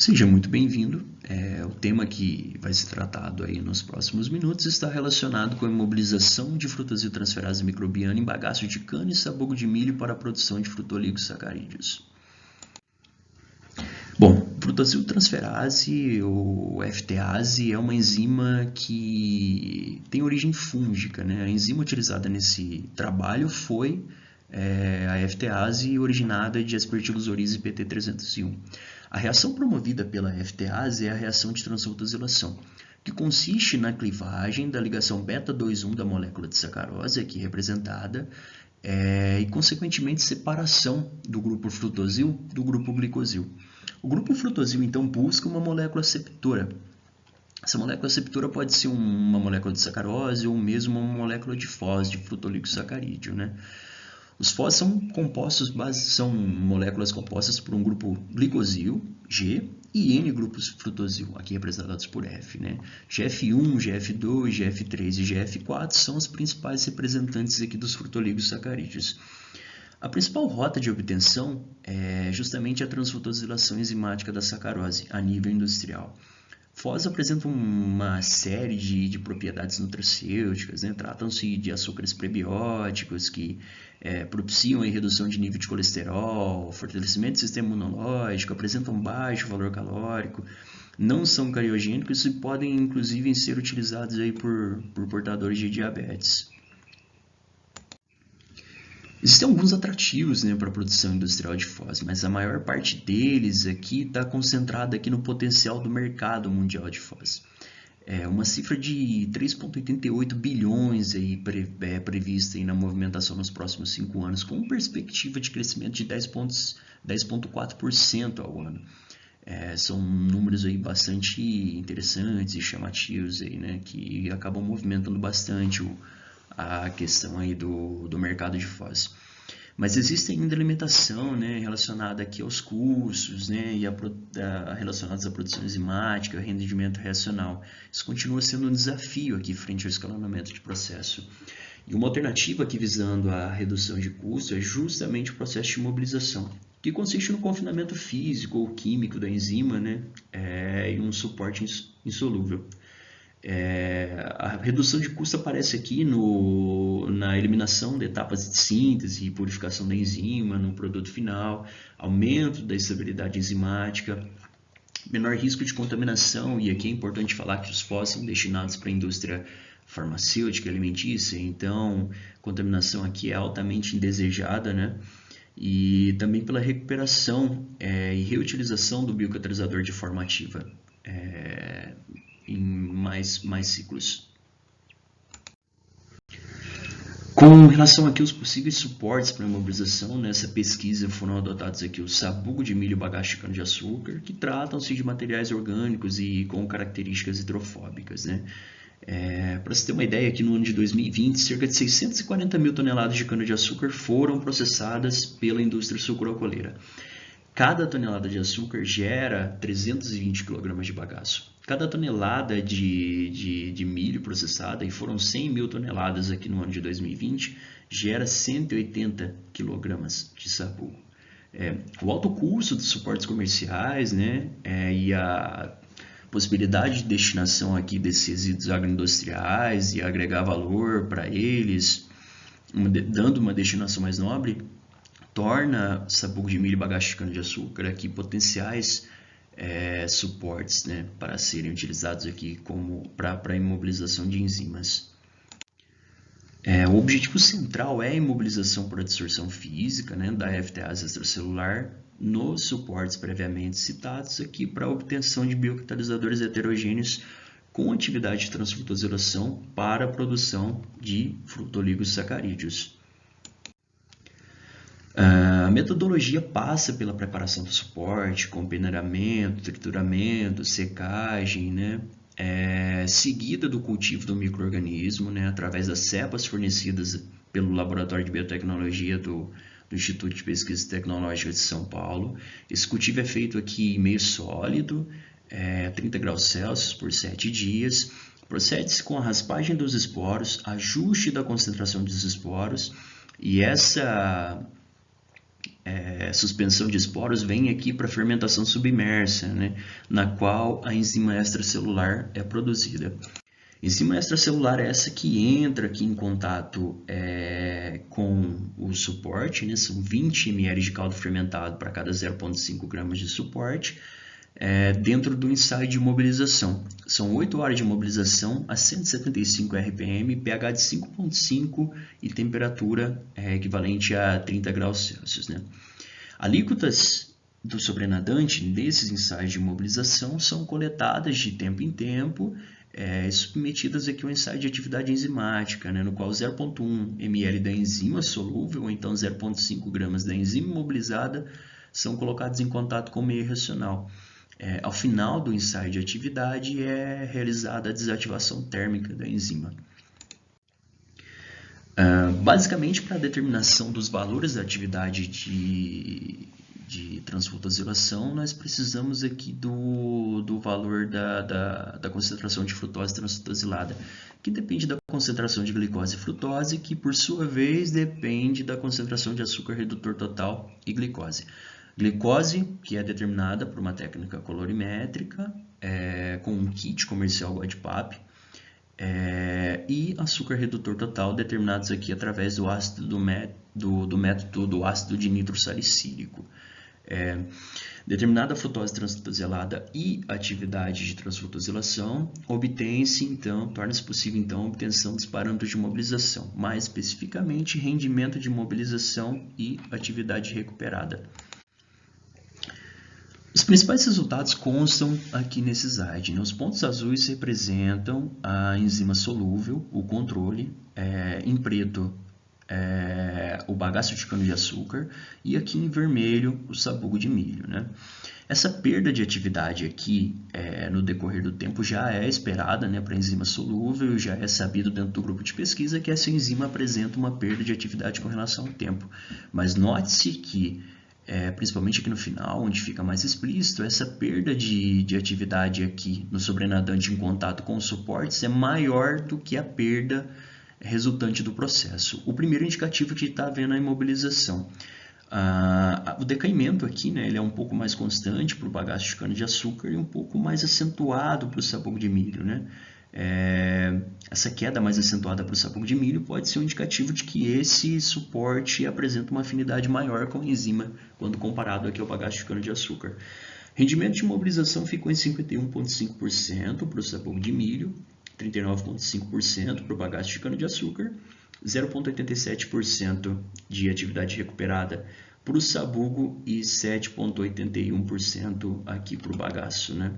Seja muito bem-vindo. O tema que vai ser tratado aí nos próximos minutos está relacionado com a imobilização de frutasil-transferase microbiana em bagaço de cana e sabugo de milho para a produção de frutolígos-sacarídeos. Bom, frutasil-transferase ou FTase é uma enzima que tem origem fúngica, né? A enzima utilizada nesse trabalho foi a FTase originada de Aspergillus oryzae PT301. A reação promovida pela FTase é a reação de transfotosilação, que consiste na clivagem da ligação beta-2,1 da molécula de sacarose, aqui representada, e consequentemente separação do grupo frutosil do grupo glicosil. O grupo frutosil então busca uma molécula aceptora. Essa molécula aceptora pode ser uma molécula de sacarose ou mesmo uma molécula de Fos, de frutoligossacarídeo, né? Os Fos são moléculas compostas por um grupo glicosil, G, e N grupos frutosil, aqui representados por F, né? GF1, GF2, GF3 e GF4 são os principais representantes aqui dos frutoligosacarídeos. A principal rota de obtenção é justamente a transfotosilação enzimática da sacarose a nível industrial. Fos apresentam uma série de propriedades nutracêuticas, né? Tratam-se de açúcares prebióticos que propiciam a redução de nível de colesterol, fortalecimento do sistema imunológico, apresentam baixo valor calórico, não são cariogênicos e podem inclusive ser utilizados aí por portadores de diabetes. Existem alguns atrativos, né, para a produção industrial de Fos, mas a maior parte deles aqui está concentrada aqui no potencial do mercado mundial de Fos. Uma cifra de 3,88 bilhões aí prevista aí na movimentação nos próximos 5 anos, com perspectiva de crescimento de 10,4% ao ano. São números aí bastante interessantes e chamativos aí, né, que acabam movimentando bastante a questão aí do mercado de Fos. Mas existe ainda alimentação, né, relacionada aqui aos custos, né, e relacionados à produção enzimática, rendimento reacional. Isso continua sendo um desafio aqui frente ao escalonamento de processo. E uma alternativa aqui visando a redução de custos é justamente o processo de imobilização, que consiste no confinamento físico ou químico da enzima, né, e um suporte insolúvel. A redução de custo aparece aqui na eliminação de etapas de síntese e purificação da enzima no produto final, aumento da estabilidade enzimática, menor risco de contaminação, e aqui é importante falar que os Fos são destinados para a indústria farmacêutica e alimentícia, então contaminação aqui é altamente indesejada, né? E também pela recuperação e reutilização do biocatalisador de forma ativa. Em mais ciclos. Com relação aqui aos possíveis suportes para a imobilização, nessa pesquisa foram adotados aqui o sabugo de milho e bagaço de cana-de-açúcar, que tratam-se de materiais orgânicos e com características hidrofóbicas, né? Para você ter uma ideia, aqui no ano de 2020, cerca de 640 mil toneladas de cana-de-açúcar foram processadas pela indústria sucroalcooleira. Cada tonelada de açúcar gera 320 kg de bagaço. Cada tonelada de milho processada, e foram 100 mil toneladas aqui no ano de 2020, gera 180 kg de sabugo. O alto custo dos suportes comerciais, né, e a possibilidade de destinação aqui desses resíduos agroindustriais e agregar valor para eles, dando uma destinação mais nobre, torna sabugo de milho e bagaço de cana-de-açúcar aqui potenciais suportes, né, para serem utilizados aqui para a imobilização de enzimas. O objetivo central é a imobilização por adsorção física, né, da FTase extracelular nos suportes previamente citados aqui para a obtenção de biocatalisadores heterogêneos com atividade de transfrutosilação para a produção de frutoligosacarídeos. A metodologia passa pela preparação do suporte, com peneiramento, trituramento, secagem, né? Seguida do cultivo do micro-organismo, né? Através das cepas fornecidas pelo Laboratório de Biotecnologia do Instituto de Pesquisas Tecnológicas de São Paulo. Esse cultivo é feito aqui em meio sólido, 30 graus Celsius por 7 dias. Procede-se com a raspagem dos esporos, ajuste da concentração dos esporos, e suspensão de esporos vem aqui para a fermentação submersa, né, na qual a enzima extracelular é produzida. Enzima extracelular é essa que entra aqui em contato com o suporte, né? São 20 ml de caldo fermentado para cada 0,5 gramas de suporte, dentro do ensaio de mobilização. São 8 horas de mobilização a 175 RPM, pH de 5,5 e temperatura equivalente a 30 graus Celsius, né? Alíquotas do sobrenadante desses ensaios de mobilização são coletadas de tempo em tempo, submetidas aqui ao ensaio de atividade enzimática, né, no qual 0,1 ml da enzima solúvel, ou então 0,5 gramas da enzima imobilizada, são colocados em contato com o meio racional. Ao final do ensaio de atividade é realizada a desativação térmica da enzima. Basicamente, para a determinação dos valores da atividade de transfotosilação, nós precisamos aqui do valor da concentração de frutose transfotosilada, que depende da concentração de glicose e frutose, que por sua vez depende da concentração de açúcar redutor total e glicose. Glicose, que é determinada por uma técnica colorimétrica, com um kit comercial GODPAP, e açúcar redutor total determinados aqui através do ácido do método do ácido de nitrosalicílico. Determinada a frutose transfotosilada e atividade de transfotosilação, obtém-se então, torna-se possível então a obtenção dos parâmetros de mobilização, mais especificamente rendimento de mobilização e atividade recuperada. Os principais resultados constam aqui nesse slide, né? Os pontos azuis representam a enzima solúvel, o controle, em preto o bagaço de cana-de-açúcar e aqui em vermelho o sabugo de milho, né? Essa perda de atividade aqui no decorrer do tempo já é esperada, né, para a enzima solúvel, já é sabido dentro do grupo de pesquisa que essa enzima apresenta uma perda de atividade com relação ao tempo. Mas note-se que principalmente aqui no final, onde fica mais explícito, essa perda de atividade aqui no sobrenadante em contato com os suportes é maior do que a perda resultante do processo. O primeiro indicativo que está havendo a imobilização. O decaimento aqui, né, ele é um pouco mais constante para o bagaço de cana-de-açúcar e um pouco mais acentuado para o sabugo de milho, né? Essa queda mais acentuada para o sabugo de milho pode ser um indicativo de que esse suporte apresenta uma afinidade maior com a enzima quando comparado aqui ao bagaço de cana-de-açúcar. Rendimento de mobilização ficou em 51,5% para o sabugo de milho, 39,5% para o bagaço de cana-de-açúcar, 0,87% de atividade recuperada para o sabugo e 7,81% aqui para o bagaço, né?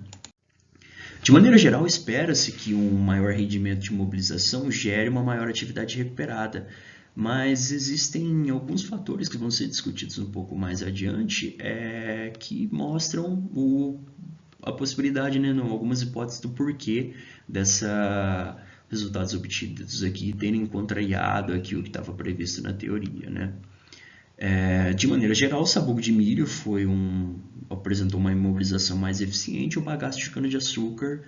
De maneira geral, espera-se que um maior rendimento de mobilização gere uma maior atividade recuperada, mas existem alguns fatores que vão ser discutidos um pouco mais adiante que mostram a possibilidade, né, algumas hipóteses do porquê dessa resultados obtidos aqui terem contrariado aqui o que estava previsto na teoria, né? De maneira geral, o sabugo de milho apresentou uma imobilização mais eficiente, o bagaço de cana-de-açúcar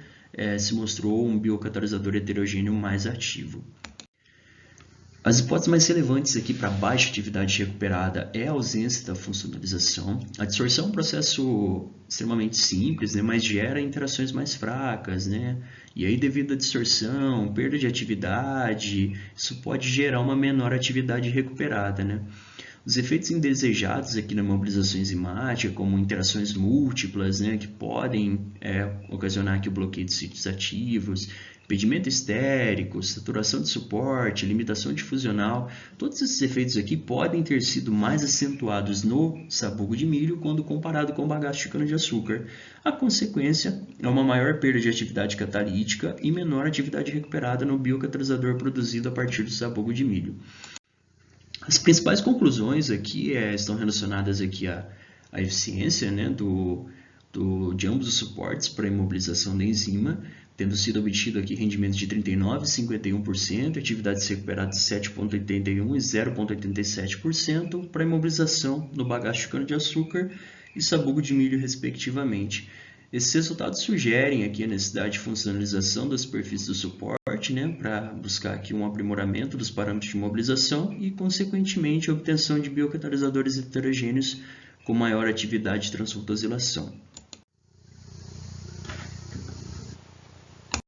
se mostrou um biocatalisador heterogêneo mais ativo. As hipóteses mais relevantes aqui para baixa atividade recuperada é a ausência da funcionalização. A dissorção é um processo extremamente simples, né, mas gera interações mais fracas, né? E aí, devido à dissorção, perda de atividade, isso pode gerar uma menor atividade recuperada, né? Os efeitos indesejados aqui na mobilização enzimática, como interações múltiplas, né, que podem ocasionar aqui o bloqueio de sítios ativos, impedimento estérico, saturação de suporte, limitação difusional, todos esses efeitos aqui podem ter sido mais acentuados no sabugo de milho quando comparado com o bagaço de cana-de-açúcar. A consequência é uma maior perda de atividade catalítica e menor atividade recuperada no biocatalisador produzido a partir do sabugo de milho. As principais conclusões aqui estão relacionadas aqui à eficiência, né, de ambos os suportes para a imobilização da enzima, tendo sido obtido aqui rendimentos de 39% e 51%, atividades recuperadas de 7,81% e 0,87% para a imobilização no bagaço de cana-de-açúcar e sabugo de milho, respectivamente. Esses resultados sugerem aqui a necessidade de funcionalização da superfície do suporte forte, né, para buscar aqui um aprimoramento dos parâmetros de mobilização e, consequentemente, a obtenção de biocatalisadores heterogêneos com maior atividade de transfotosilação.